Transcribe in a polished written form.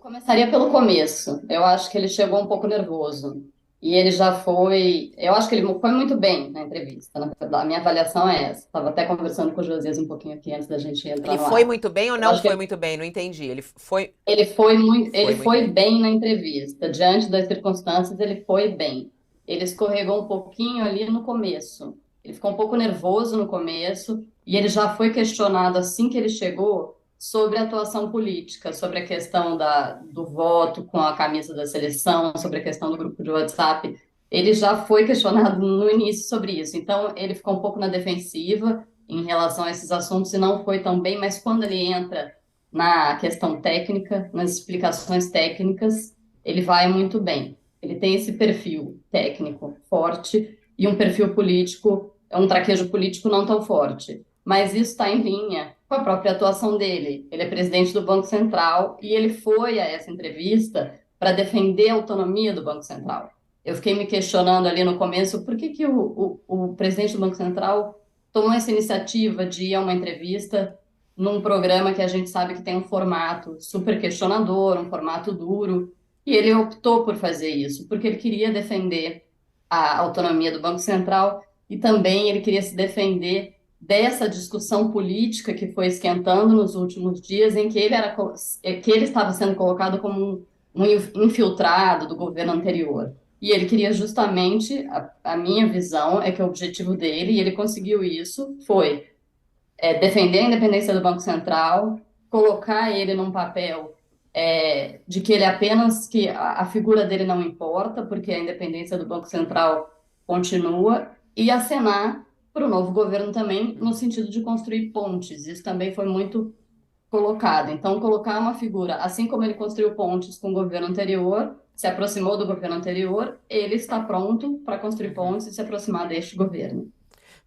Começaria pelo começo. Eu acho que ele chegou um pouco nervoso. E ele já foi. Eu acho que ele foi muito bem na entrevista. Na verdade, a minha avaliação é essa. Estava até conversando com o Josias um pouquinho aqui antes da gente entrar Ele no foi ar. muito bem ou Eu não acho foi que muito bem? Não entendi. ele Foi muito foi bem. bem na entrevista. Diante das circunstâncias, ele foi bem. Ele escorregou um pouquinho ali no começo. Ele ficou um pouco nervoso no começo e ele já foi questionado assim que ele chegou sobre a atuação política, sobre a questão do voto com a camisa da seleção, sobre a questão do grupo de WhatsApp. Ele já foi questionado no início sobre isso. Então, ele ficou um pouco na defensiva em relação a esses assuntos e não foi tão bem, mas quando ele entra na questão técnica, nas explicações técnicas, ele vai muito bem. Ele tem esse perfil técnico forte e um perfil político, um traquejo político não tão forte. Mas isso está em linha com a própria atuação dele. Ele é presidente do Banco Central e ele foi a essa entrevista para defender a autonomia do Banco Central. Eu fiquei me questionando ali no começo por que, que o presidente do Banco Central tomou essa iniciativa de ir a uma entrevista num programa que a gente sabe que tem um formato super questionador, um formato duro, e ele optou por fazer isso, porque ele queria defender a autonomia do Banco Central e também ele queria se defender dessa discussão política que foi esquentando nos últimos dias, em que que ele estava sendo colocado como um infiltrado do governo anterior. E ele queria justamente, a minha visão é que o objetivo dele, e ele conseguiu isso, foi defender a independência do Banco Central, colocar ele num papel de que ele apenas que a figura dele não importa, porque a independência do Banco Central continua, e acenar para o novo governo também no sentido de construir pontes. Isso também foi muito colocado. Então, colocar uma figura, assim como ele construiu pontes com o governo anterior, se aproximou do governo anterior, ele está pronto para construir Uhum. pontes e se aproximar deste governo.